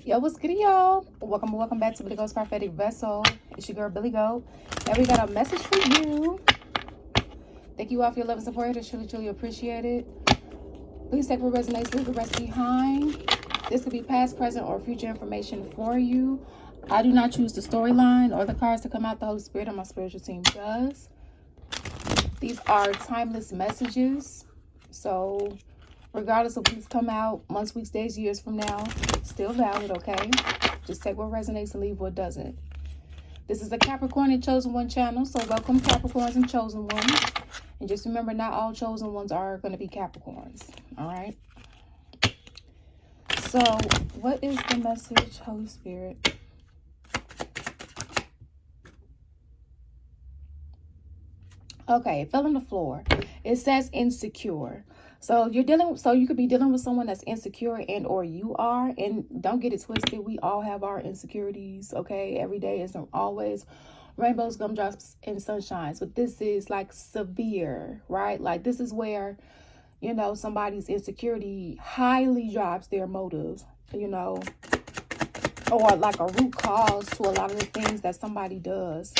Yo, what's good, y'all? Welcome back to Billy Goat's Prophetic Vessel. It's your girl, Billy Goat. And we got a message for you. Thank you all for your love and support. I truly appreciate it. Please take what resonates, leave the rest behind. This could be past, present, or future information for you. I do not choose the storyline or the cards to come out. The Holy Spirit and my spiritual team does. These are timeless messages. So regardless of what's come out months, weeks, days, years from now, still valid, okay? Just take what resonates and leave what doesn't. This is a Capricorn and Chosen One channel, so welcome Capricorns and Chosen Ones. And just remember, not all Chosen Ones are going to be Capricorns, all right? So what is the message, Holy Spirit? Okay, it fell on the floor. It says insecure. So you could be dealing with someone that's insecure and or you are, and don't get it twisted. We all have our insecurities, okay? Every day isn't always rainbows, gumdrops, and sunshines, but this is like severe, right? Like this is where, somebody's insecurity highly drops their motives, or like a root cause to a lot of the things that somebody does.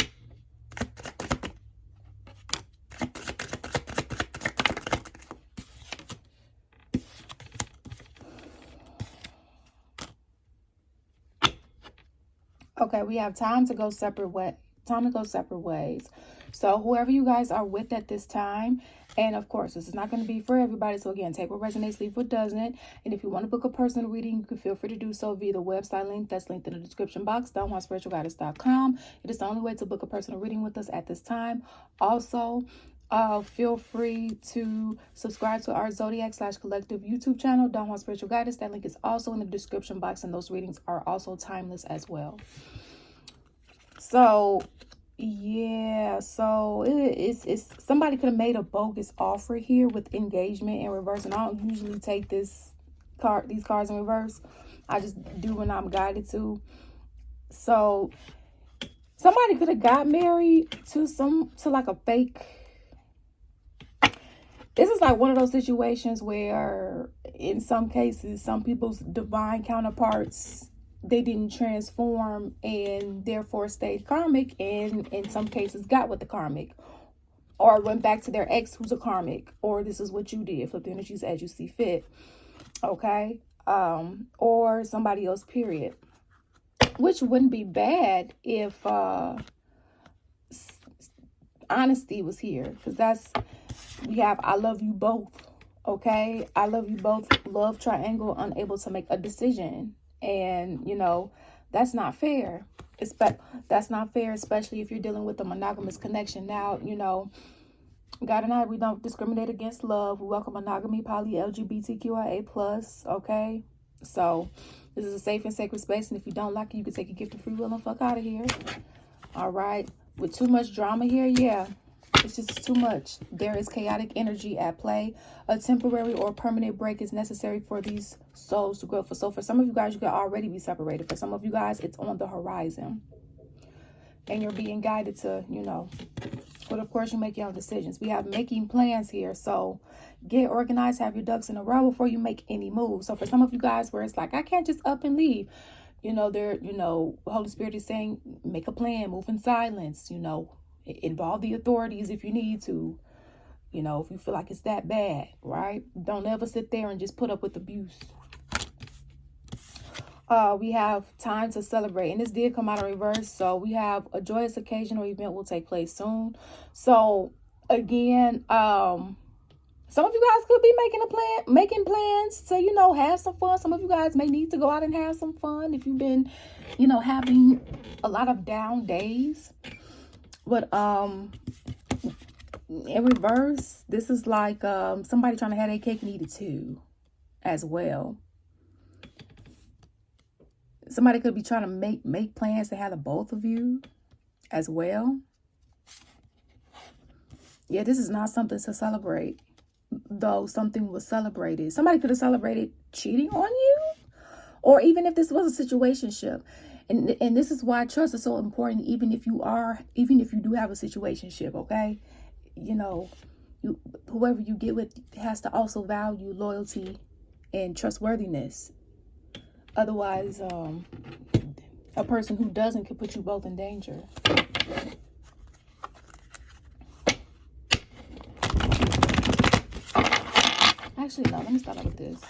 Okay, we have time to go separate ways. So whoever you guys are with at this time, and of course, this is not going to be for everybody. So again, take what resonates, leave what doesn't. And if you want to book a personal reading, you can feel free to do so via the website link that's linked in the description box, donwantspiritualguidance.com. It is the only way to book a personal reading with us at this time. Also, feel free to subscribe to our Zodiac/Collective YouTube channel, Don't Want Spiritual Guidance. That link is also in the description box, and those readings are also timeless as well. So yeah, so it's somebody could have made a bogus offer here with engagement in reverse, and I don't usually take these cards in reverse. I just do when I'm guided to. So somebody could have got married to like a fake. This is like one of those situations where in some cases, some people's divine counterparts, they didn't transform and therefore stayed karmic, and in some cases got with the karmic, or went back to their ex who's a karmic, or this is what you did, flip the energies as you see fit, okay? Or somebody else, period. Which wouldn't be bad if honesty was here, because we have I love you both, okay? I love you both, love triangle, unable to make a decision. And, that's not fair. That's not fair, especially if you're dealing with a monogamous connection. Now, God and I, we don't discriminate against love. We welcome monogamy, poly, LGBTQIA+, okay? So this is a safe and sacred space. And if you don't like it, you can take a gift of free will and fuck out of here. All right? With too much drama here, yeah. It's just too much. There is chaotic energy at play. A temporary or permanent break is necessary for these souls to grow. So for some of you guys, you could already be separated. For some of you guys, it's on the horizon. And you're being guided to, but of course you make your own decisions. We have making plans here. So get organized, have your ducks in a row before you make any moves. So for some of you guys where it's like, I can't just up and leave. Holy Spirit is saying, make a plan, move in silence, involve the authorities if you need to, if you feel like it's that bad, right? Don't ever sit there and just put up with abuse. We have time to celebrate, and this did come out in reverse. So we have a joyous occasion or event will take place soon. So again, some of you guys could be making plans to, have some fun. Some of you guys may need to go out and have some fun if you've been, having a lot of down days. But in reverse, this is like somebody trying to have their cake and eat it too, as well. Somebody could be trying to make plans to have the both of you as well. Yeah, this is not something to celebrate, though something was celebrated. Somebody could have celebrated cheating on you, or even if this was a situationship. And this is why trust is so important, even if you do have a situationship, okay? Whoever you get with has to also value loyalty and trustworthiness. Otherwise, a person who doesn't could put you both in danger. Actually, no, let me start out with this.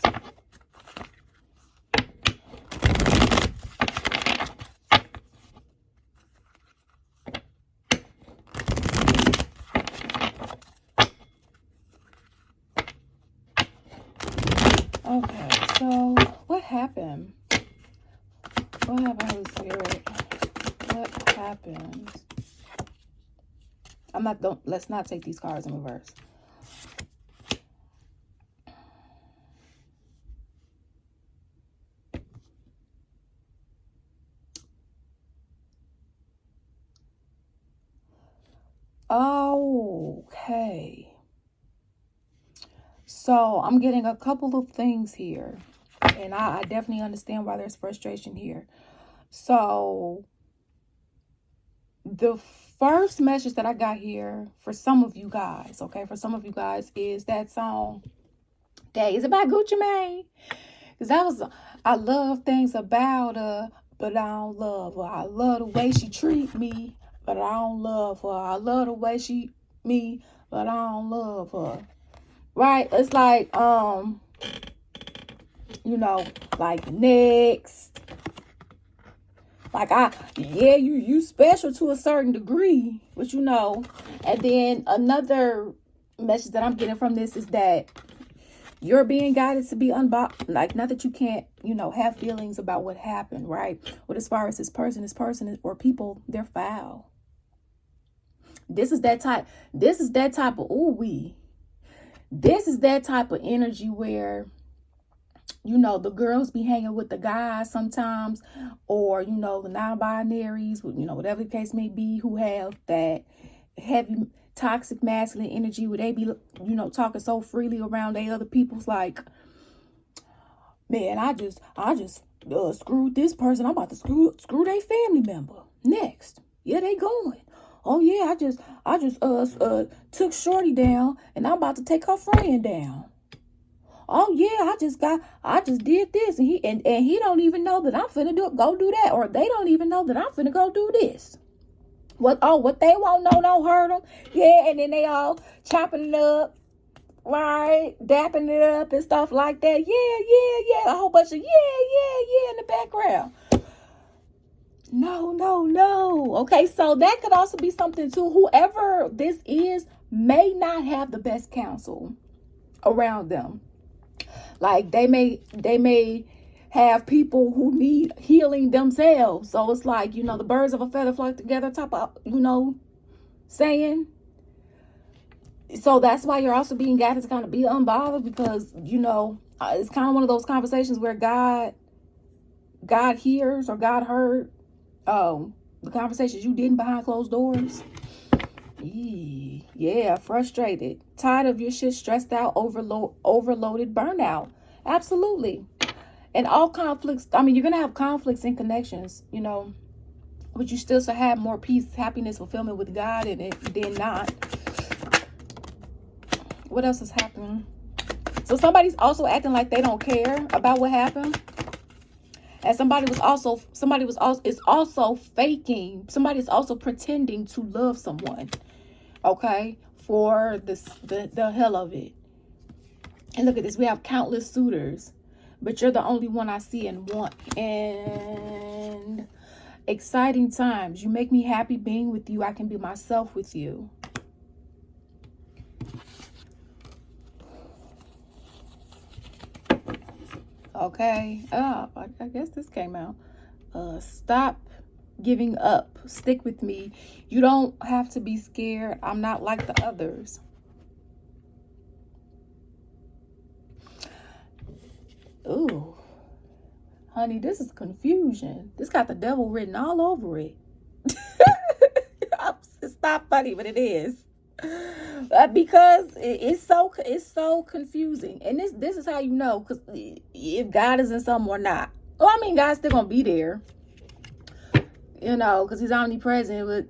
Okay, so what happened? What happened, Holy Spirit? What happened? Let's not take these cards in reverse. Okay. So I'm getting a couple of things here. And I definitely understand why there's frustration here. So the first message that I got here for some of you guys, okay, is that song, Days by Gucci Mane. Because I love things about her, but I don't love her. I love the way she treat me, but I don't love her. I love the way she me, but I don't love her. Right? It's like, like next. Like you special to a certain degree, but and then another message that I'm getting from this is that you're being guided to be unbothered. Like, not that you can't, have feelings about what happened, right? But as far as this person or people, they're foul. This is that type of ooh-wee. This is that type of energy where, the girls be hanging with the guys sometimes, or, the non-binaries, whatever the case may be, who have that heavy toxic masculine energy where they be, talking so freely around they other people's like, man, I just screwed this person. I'm about to screw their family member. Next. Yeah, they going. Oh yeah, I just took Shorty down and I'm about to take her friend down. Oh yeah, I just did this and he don't even know that I'm finna go do that, or they don't even know that I'm finna go do this. What they won't know don't hurt them. Yeah, and then they all chopping it up, right? Dapping it up and stuff like that. Yeah. A whole bunch of yeah in the background. No. Okay, so that could also be something too. Whoever this is may not have the best counsel around them. Like they may have people who need healing themselves. So it's like, the birds of a feather flock together type of, saying. So that's why you're also being guided to kind of be unbothered, because, it's kind of one of those conversations where God hears, or God heard the conversations you did behind closed doors. Yeah, frustrated, tired of your shit, stressed out, overloaded, burnout. Absolutely. And all conflicts, you're going to have conflicts in connections, but you still should have more peace, happiness, fulfillment with God in it than not. What else is happening? So somebody's also acting like they don't care about what happened. And somebody's also faking. Somebody's also pretending to love someone. Okay? For the hell of it. And look at this. We have countless suitors, but you're the only one I see and want. And exciting times. You make me happy being with you. I can be myself with you. Okay. I guess this came out. Stop giving up. Stick with me. You don't have to be scared. I'm not like the others. Ooh. Honey, this is confusion. This got the devil written all over it. It's not funny, but it is. Because it's so confusing. And this is how you know, because if God is in something or not. Well, God's still gonna be there, because he's omnipresent, but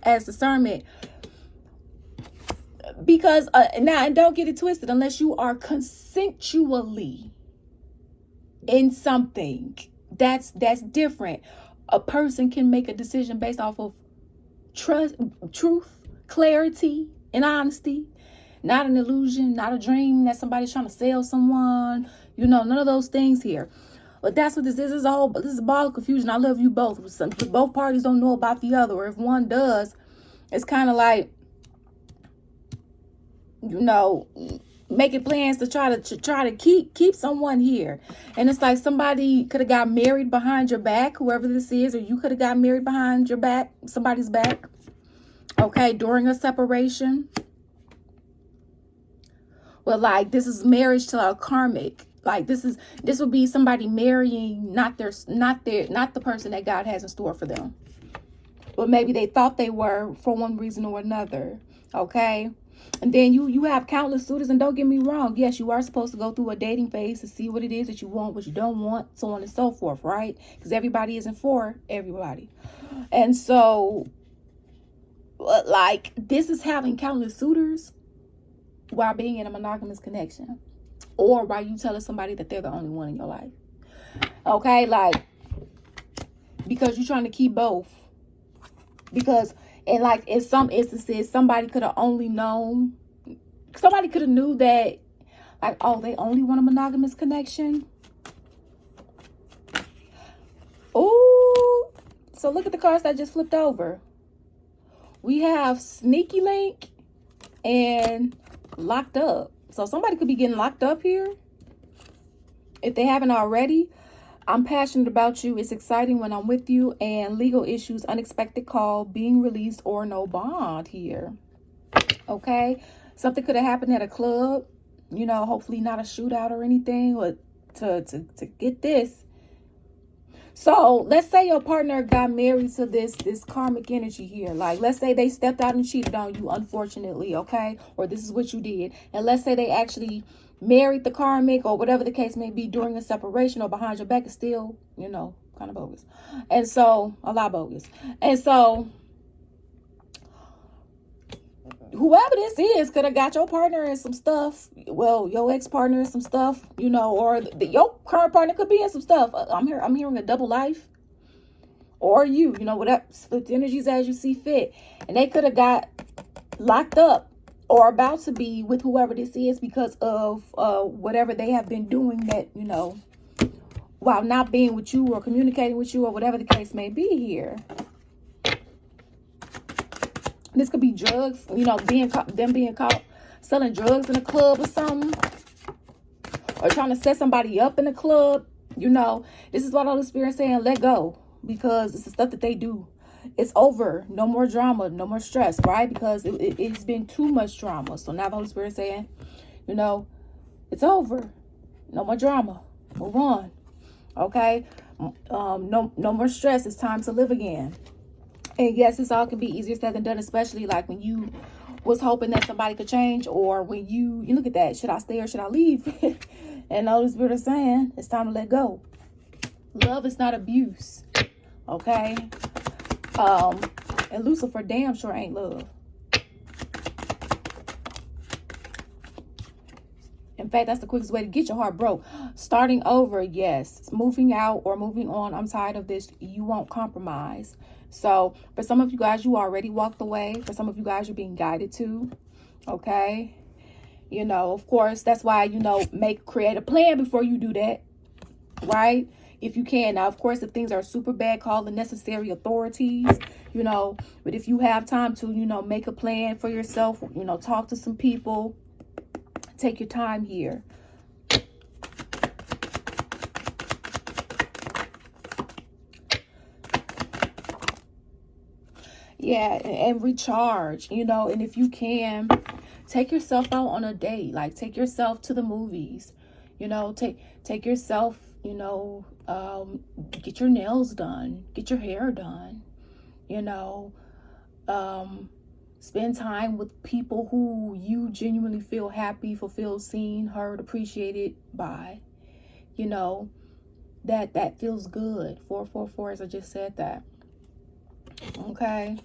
as discernment. Because now, and don't get it twisted, unless you are consensually in something. That's different. A person can make a decision based off of truth, clarity, and honesty. Not an illusion, not a dream that somebody's trying to sell someone. None of those things here. But that's what this is. This is a ball of confusion. I love you both. Both parties don't know about the other. Or if one does, it's kind of like, making plans to try to keep someone here. And it's like somebody could have got married behind your back, whoever this is, or you could have got married behind your back, somebody's back. Okay, during a separation. Well, like, this is marriage to a karmic. Like, this would be somebody marrying not the person that God has in store for them. But maybe they thought they were for one reason or another. Okay. And then you have countless suitors, and don't get me wrong. Yes, you are supposed to go through a dating phase to see what it is that you want, what you don't want, so on and so forth, right? Because everybody isn't for everybody. And so, like, this is having countless suitors while being in a monogamous connection, or while you telling somebody that they're the only one in your life. Okay, like, because you're trying to keep both. Because, and like, in some instances, somebody could have knew that, like, oh, they only want a monogamous connection. Oh, so look at the cards that just flipped over. We have sneaky link and locked up. So somebody could be getting locked up here if they haven't already. I'm passionate about you. It's exciting when I'm with you. And legal issues, unexpected call, being released, or no bond here. Okay. Something could have happened at a club. Hopefully not a shootout or anything. But to get this. So let's say your partner got married to this karmic energy here. Like, let's say they stepped out and cheated on you, unfortunately. Okay. Or this is what you did. And let's say they actually married the karmic, or whatever the case may be, during a separation or behind your back. Is still, kind of bogus. And so, a lot bogus. And so, whoever this is could have got your partner in some stuff. Well, your ex-partner in some stuff, or your current partner could be in some stuff. I'm hearing a double life. Or whatever, split the energies as you see fit. And they could have got locked up or about to be with whoever this is because of whatever they have been doing that, while not being with you or communicating with you or whatever the case may be here. This could be drugs, being caught selling drugs in a club or something, or trying to set somebody up in a club. This is what Holy Spirit saying, let go, because it's the stuff that they do. It's over. No more drama, no more stress, right? Because it's been too much drama. So now the Holy Spirit saying, it's over. No more drama. Move on. Okay? No more stress. It's time to live again. And yes, this all can be easier said than done, especially like when you was hoping that somebody could change, or when you look at that, should I stay or should I leave? And the Holy Spirit is saying, it's time to let go. Love is not abuse. Okay? And Lucifer damn sure ain't love. In fact, that's the quickest way to get your heart broke. Starting over, yes. Moving out or moving on. I'm tired of this. You won't compromise. So for some of you guys, you already walked away. For some of you guys, you're being guided to. Okay. Of course, that's why, create a plan before you do that. Right? If you can. Now, of course, if things are super bad, call the necessary authorities, but if you have time to, make a plan for yourself, talk to some people, take your time here. Yeah, and recharge, and if you can, take yourself out on a date, like take yourself to the movies, take yourself, get your nails done, get your hair done, spend time with people who you genuinely feel happy, fulfilled, seen, heard, appreciated by, that feels good. 444, as I just said that. Okay.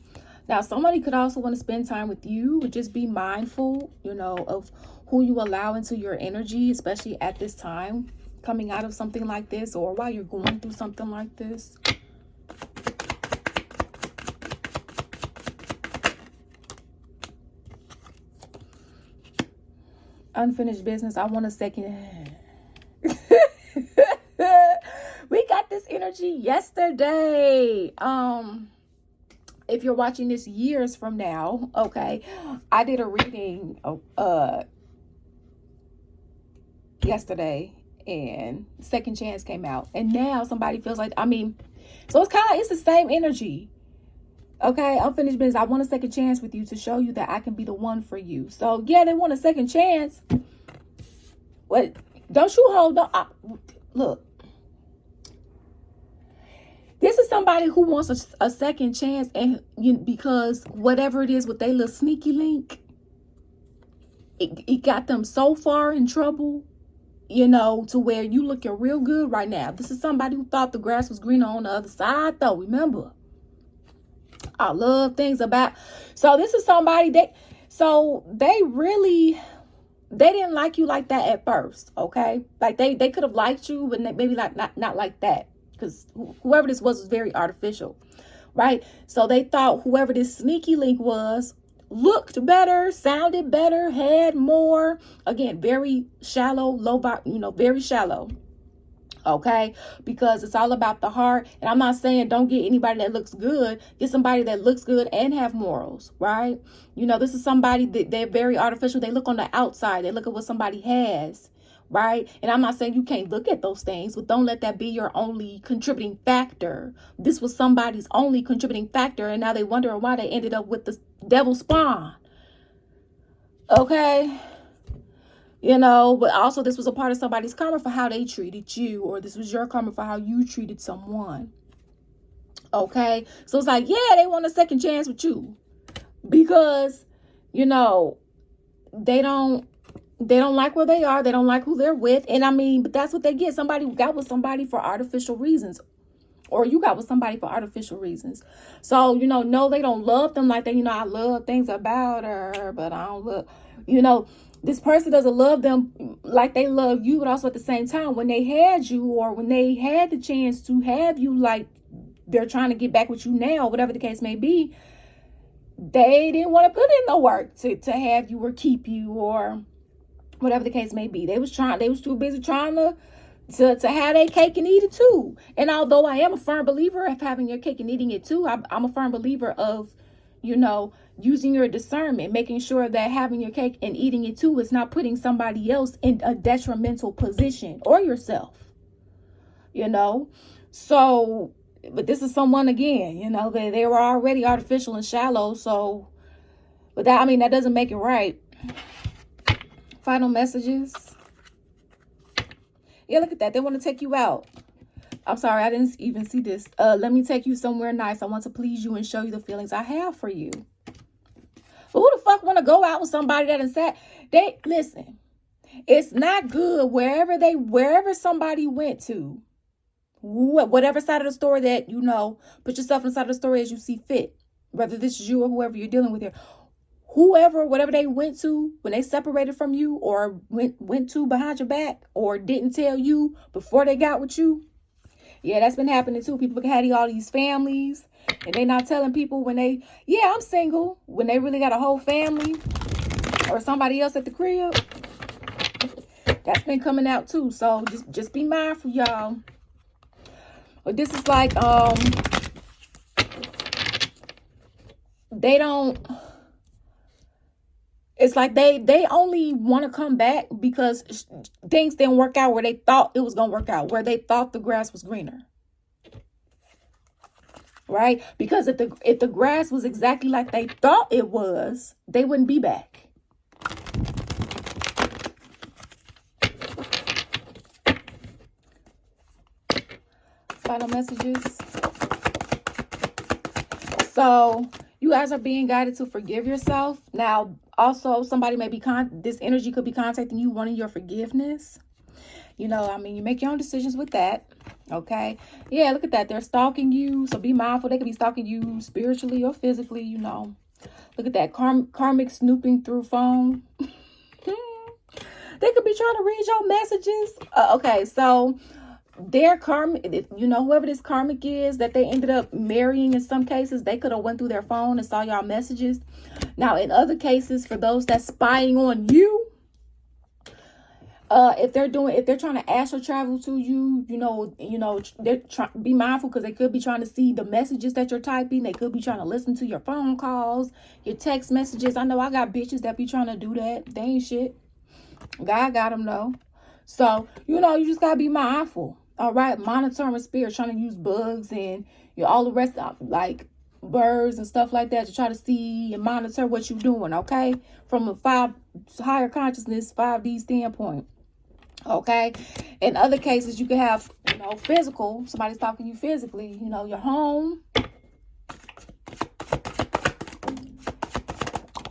Now, somebody could also want to spend time with you, but just be mindful, of who you allow into your energy, especially at this time. coming out of something like this, or while you're going through something like this. Unfinished business. I want a second. We got this energy yesterday. If you're watching this years from now, okay, I did a reading yesterday, and second chance came out, and now somebody feels like, I mean, so it's kind of, it's the same energy. Okay, unfinished business. I want a second chance with you to show you that I can be the one for you. So yeah, they want a second chance. What? Don't you hold on? Look, this is somebody who wants a second chance, and because whatever it is with their little sneaky link, it got them so far in trouble, you know, to where you looking real good right now. This is somebody who thought the grass was greener on the other side, though. Remember, I love things about. So this is somebody they didn't like you like that at first, okay? Like they could have liked you, but maybe like not like that, because whoever this was very artificial, right? So they thought whoever this sneaky link was looked better, sounded better, had more. Again, very shallow, very shallow. Okay, because it's all about the heart. And I'm not saying don't get anybody that looks good. Get somebody that looks good and have morals, right? You know, this is somebody that they're very artificial. They look on the outside. They look at what somebody has, right? And I'm not saying you can't look at those things, but don't let that be your only contributing factor. This was somebody's only contributing factor, and now they wonder why they ended up with the devil spawn. Okay. You know, but also this was a part of somebody's karma for how they treated you, or this was your karma for how you treated someone. Okay, so it's like, yeah, they want a second chance with you because, you know, they don't like where they are. They don't like who they're with. And I mean, but that's what they get. Somebody got with somebody for artificial reasons, or you got with somebody for artificial reasons. So, you know, no, they don't love them like that. You know, I love things about her, but I don't love, you know, this person doesn't love them like they love you, but also at the same time, when they had you, or when they had the chance to have you, like they're trying to get back with you now, whatever the case may be, they didn't want to put in the work to have you or keep you, or whatever the case may be. They was too busy trying to have their cake and eat it too. And although I am a firm believer of having your cake and eating it too, I'm a firm believer of, you know, using your discernment, making sure that having your cake and eating it too is not putting somebody else in a detrimental position, or yourself, you know. So, but this is someone, again, you know, they were already artificial and shallow. So, but that, I mean, that doesn't make it right. Final messages. Yeah, look at that. They want to take you out. I'm sorry, I didn't even see this. Let me take you somewhere nice. I want to please you and show you the feelings I have for you. But who the fuck want to go out with somebody that is sad? Listen, it's not good wherever somebody went to, whatever side of the story that, you know, put yourself inside of the story as you see fit, whether this is you or whoever you're dealing with here. Whatever they went to when they separated from you, or went to behind your back, or didn't tell you before they got with you. Yeah, that's been happening too. People had all these families, and they not telling people when I'm single, when they really got a whole family or somebody else at the crib. That's been coming out too. So just be mindful, y'all. But this is like, it's like they only want to come back because things didn't work out where they thought it was going to work out, where they thought the grass was greener. Right? Because if the grass was exactly like they thought it was, they wouldn't be back. Final messages. So you guys are being guided to forgive yourself. Now, also, somebody may be this energy could be contacting you wanting your forgiveness. You know, I mean, you make your own decisions with that. Okay. Yeah, look at that. They're stalking you. So be mindful. They could be stalking you spiritually or physically, you know. Look at that. Karmic snooping through phone. They could be trying to read your messages. Okay, so their karmic, whoever this karmic is that they ended up marrying, in some cases, they could have went through their phone and saw y'all messages. Now, in other cases, for those that's spying on you, if they're trying to astral travel to you, be mindful, because they could be trying to see the messages that you're typing. They could be trying to listen to your phone calls, your text messages. I know I got bitches that be trying to do that. They ain't shit. God got them though. So, you just got to be mindful. All right. Monitoring spirit, trying to use bugs and all the rest of, like, birds and stuff like that, to try to see and monitor what you're doing. Okay. From a higher consciousness, 5D standpoint. Okay. In other cases, you can have, physical, somebody's talking to you physically, your home,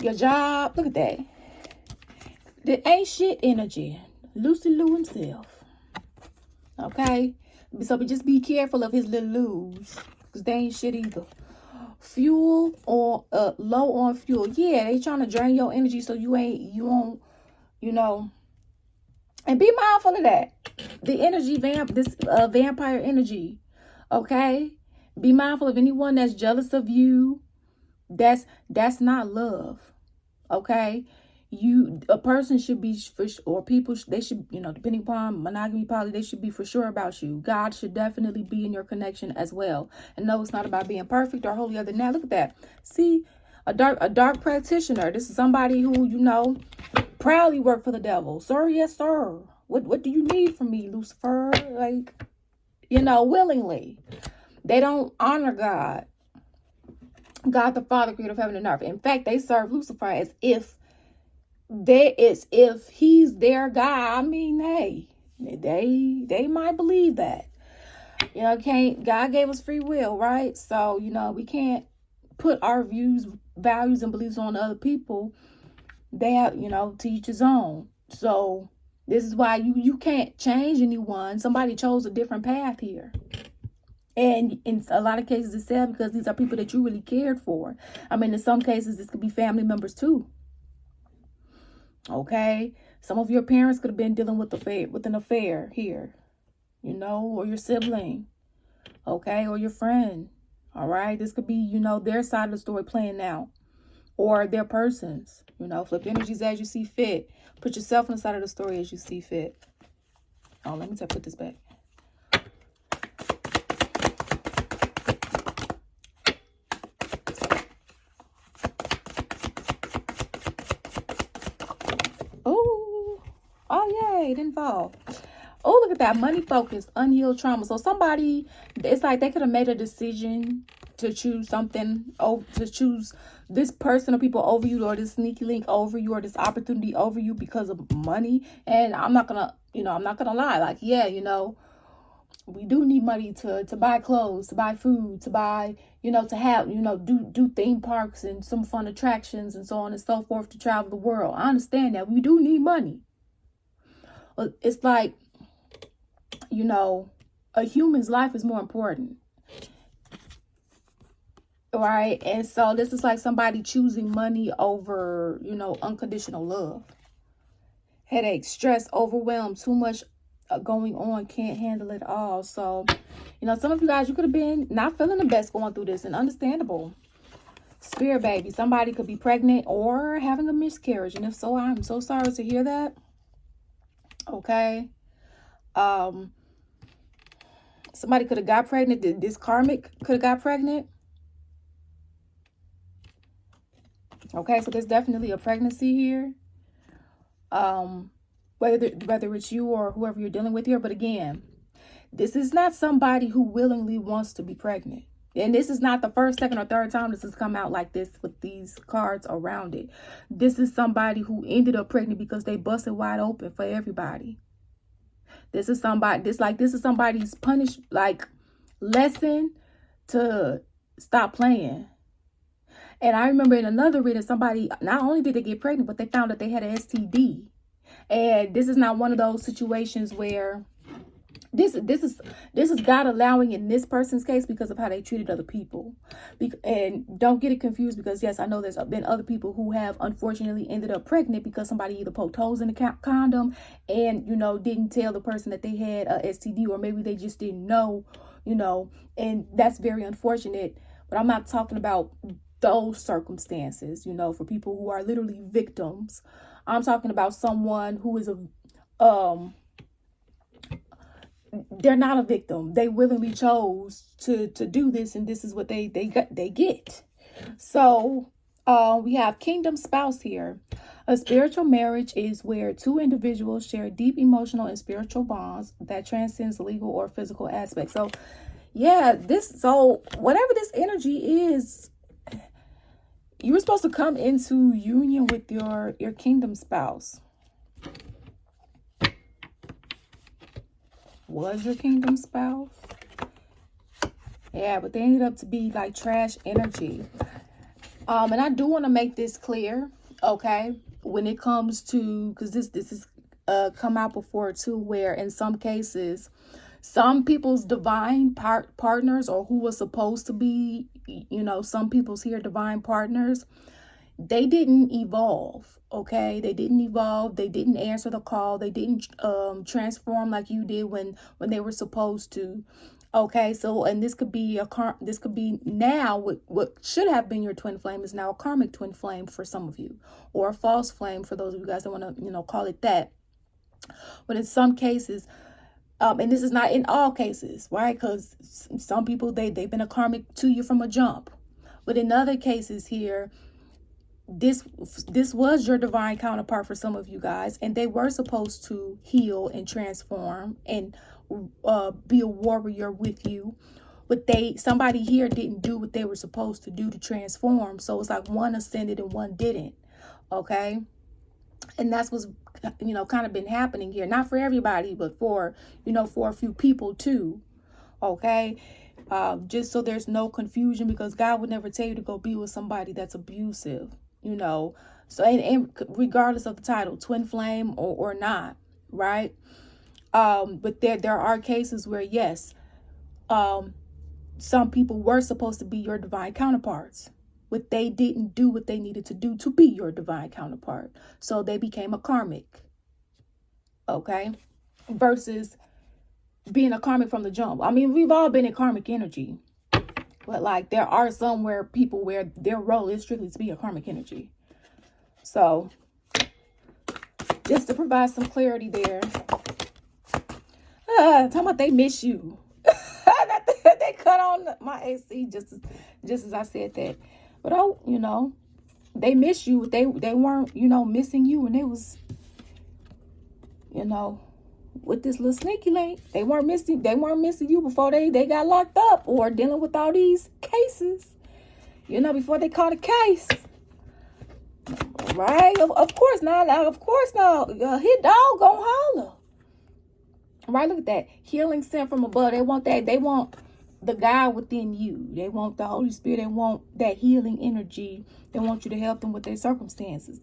your job. Look at that. The ain't shit energy. Lucy Lou himself. Okay. So just be careful of his little Lou's, because they ain't shit either. Fuel or low on fuel. Yeah, they trying to drain your energy so you won't, and be mindful of that. The energy vampire energy. Okay. Be mindful of anyone that's jealous of you. That's not love. Okay. A person should be, or people, they should, depending upon monogamy, poly, they should be for sure about you. God should definitely be in your connection as well. And no, it's not about being perfect or holier than that. Look at that. See, a dark practitioner. This is somebody who, proudly work for the devil. Sir, yes, sir. What do you need from me, Lucifer? Like, willingly. They don't honor God. God the Father, creator of heaven and earth. In fact, they serve Lucifer as if he's their God. I mean, hey, they might believe that. God gave us free will, right? So, we can't put our views, values, and beliefs on other people. They have, to each his own. So this is why you can't change anyone. Somebody chose a different path here. And in a lot of cases, it's sad, because these are people that you really cared for. I mean, in some cases, this could be family members too. Okay. Some of your parents could have been dealing with an affair here, or your sibling. Okay. Or your friend. All right. This could be, their side of the story playing out, or their persons, flip energies as you see fit. Put yourself on the side of the story as you see fit. Oh, let me put this back. Oh, yay, it didn't fall. Oh, look at that. Money focused, unhealed trauma. So somebody, it's like they could have made a decision to choose something, to choose this person or people over you, or this sneaky link over you, or this opportunity over you because of money. And I'm not gonna lie. Like, yeah, we do need money to buy clothes, to buy food, to buy, to have, do theme parks and some fun attractions and so on and so forth, to travel the world. I understand that we do need money. It's like, a human's life is more important. Right. And so this is like somebody choosing money over, unconditional love. Headache, stress, overwhelmed, too much going on, can't handle it all. So, some of you guys, you could have been not feeling the best going through this, and understandable. Spirit baby, somebody could be pregnant or having a miscarriage. And if so, I'm so sorry to hear that. Okay. Somebody could have got pregnant. This karmic could have got pregnant. Okay, so there's definitely a pregnancy here. Whether it's you or whoever you're dealing with here. But again, this is not somebody who willingly wants to be pregnant. And this is not the first, second, or third time this has come out like this with these cards around it. This is somebody who ended up pregnant because they busted wide open for everybody. This is somebody's punished, lesson to stop playing. And I remember in another reading, somebody, not only did they get pregnant, but they found that they had an STD. And this is not one of those situations where This is God allowing in this person's case because of how they treated other people. And don't get it confused, because yes, I know there's been other people who have unfortunately ended up pregnant because somebody either poked holes in the condom and, you know, didn't tell the person that they had a STD, or maybe they just didn't know, you know, and that's very unfortunate. But I'm not talking about those circumstances, you know, for people who are literally victims. I'm talking about someone who is they're not a victim. They willingly chose to do this, and this is what they get. So we have kingdom spouse here. A spiritual marriage is where two individuals share deep emotional and spiritual bonds that transcends legal or physical aspects. So yeah, so whatever this energy is, you were supposed to come into union with your kingdom spouse. Was your kingdom spouse? Yeah, but they ended up to be like trash energy. And I do want to make this clear, okay? When it comes to, because this is come out before too, where in some cases, some people's divine partners, or who was supposed to be, you know, some people's here divine partners, they didn't evolve, okay? They didn't evolve. They didn't answer the call. They didn't transform like you did when they were supposed to, okay? So, and this could be now what should have been your twin flame is now a karmic twin flame for some of you, or a false flame for those of you guys that want to, you know, call it that. But in some cases, and this is not in all cases, right? Because some people, they've been a karmic to you from a jump. But in other cases here, this was your divine counterpart for some of you guys, and they were supposed to heal and transform and be a warrior with you, but somebody here didn't do what they were supposed to do to transform. So it's like one ascended and one didn't, okay? And that's what's, you know, kind of been happening here. Not for everybody, but for, you know, for a few people too, okay? Just so there's no confusion, because God would never tell you to go be with somebody that's abusive, you know. So, and regardless of the title, twin flame or not, right? But there are cases where, yes, some people were supposed to be your divine counterparts, but they didn't do what they needed to do to be your divine counterpart. So they became a karmic, okay? Versus being a karmic from the jump. I mean, we've all been in karmic energy, but like there are some people where their role is strictly to be a karmic energy. So just to provide some clarity there. Talking about they miss you. They cut on my AC just as I said that. But you know, they miss you. They weren't, you know, missing you, and it was, you know, with this little sneaky link, they weren't missing you before they got locked up or dealing with all these cases, you know, before they caught a case. Right? Of course not. Of course not. Hit dog gonna holler. Right? Look at that. Healing sent from above. They want that. They want the God within you. They want the Holy Spirit. They want that healing energy. They want you to help them with their circumstances.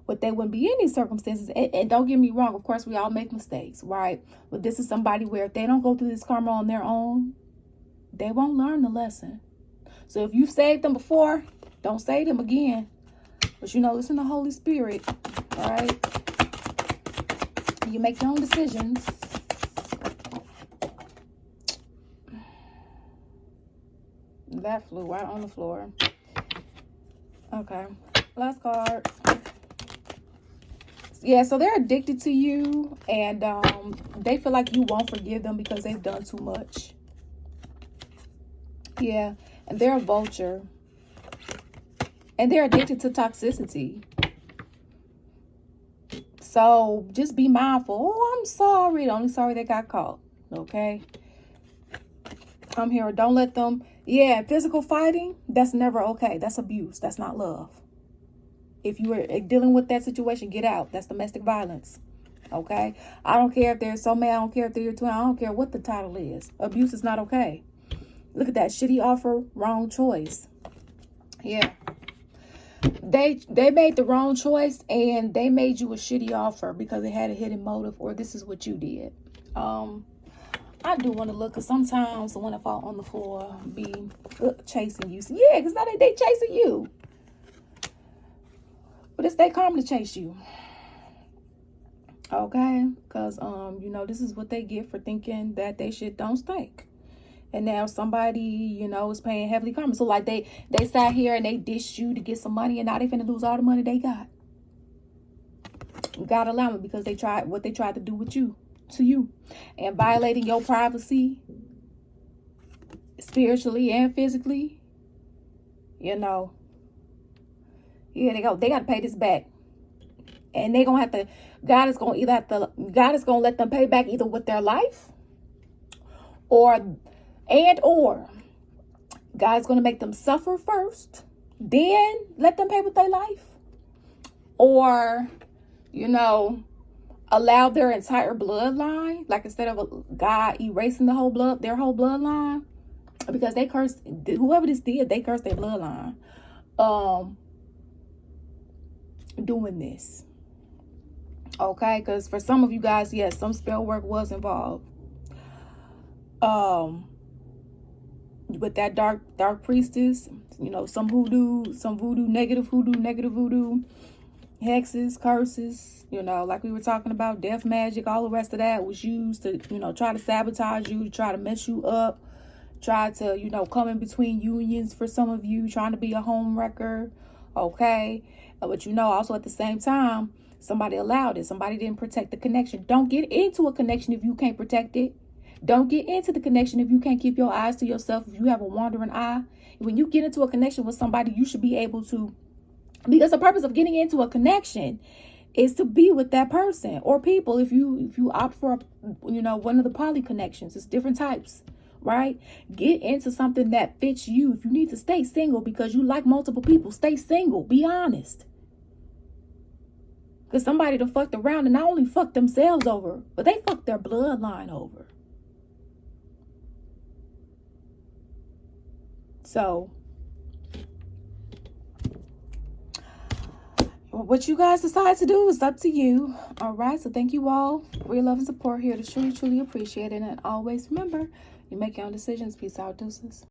But they wouldn't be in these circumstances. And don't get me wrong. Of course, we all make mistakes, right? But this is somebody where if they don't go through this karma on their own, they won't learn the lesson. So if you've saved them before, don't save them again. But, you know, listen to the Holy Spirit, all right? You make your own decisions. That flew right on the floor. Okay. Last card. Yeah, so they're addicted to you, and they feel like you won't forgive them because they've done too much. Yeah, and they're a vulture. And they're addicted to toxicity. So just be mindful. Oh, I'm sorry. The only sorry they got caught. Okay? Come here. Don't let them. Yeah, physical fighting, that's never okay. That's abuse. That's not love. If you are dealing with that situation, get out. That's domestic violence. Okay? I don't care if they're so mad. I don't care if they're your twin. I don't care what the title is. Abuse is not okay. Look at that. Shitty offer, wrong choice. Yeah. They made the wrong choice, and they made you a shitty offer because they had a hidden motive, or this is what you did. I do want to look, because sometimes the one that fall on the floor be chasing you. So, yeah, because now they chasing you. But it's their karma to chase you. Okay? Because, you know, this is what they get for thinking that they shit don't stink. And now somebody, you know, is paying heavily karma. So, like, they sat here and they dished you to get some money, and now they finna lose all the money they got. You gotta allow them, because they tried what they tried to do with you, to you. And violating your privacy, spiritually and physically, you know. Yeah, they got to pay this back. And they gonna have to, God is gonna let them pay back either with their life, or God's gonna make them suffer first, then let them pay with their life. Or, you know, allow their entire bloodline, like instead of God erasing their whole bloodline, because they cursed, whoever this did, they cursed their bloodline, doing this. Okay, because for some of you guys, yes, some spell work was involved. With that dark priestess, you know, some voodoo, negative voodoo, hexes, curses, you know, like we were talking about, death magic, all the rest of that was used to, you know, try to sabotage you, to try to mess you up, try to, you know, come in between unions for some of you, trying to be a home wrecker. Okay, but you know, also at the same time, somebody allowed it. Somebody didn't protect the connection. Don't get into a connection if you can't protect it. Don't get into the connection if you can't keep your eyes to yourself, if you have a wandering eye. When you get into a connection with somebody, you should be able to, because the purpose of getting into a connection is to be with that person or people. If you opt for, you know, one of the poly connections, it's different types, right? Get into something that fits you. If you need to stay single because you like multiple people, stay single. Be honest. Because somebody that fucked around and not only fucked themselves over, but they fucked their bloodline over. So, what you guys decide to do is up to you. All right. So thank you all for your love and support here. To truly appreciate it. And always remember, you make your own decisions. Peace out, deuces.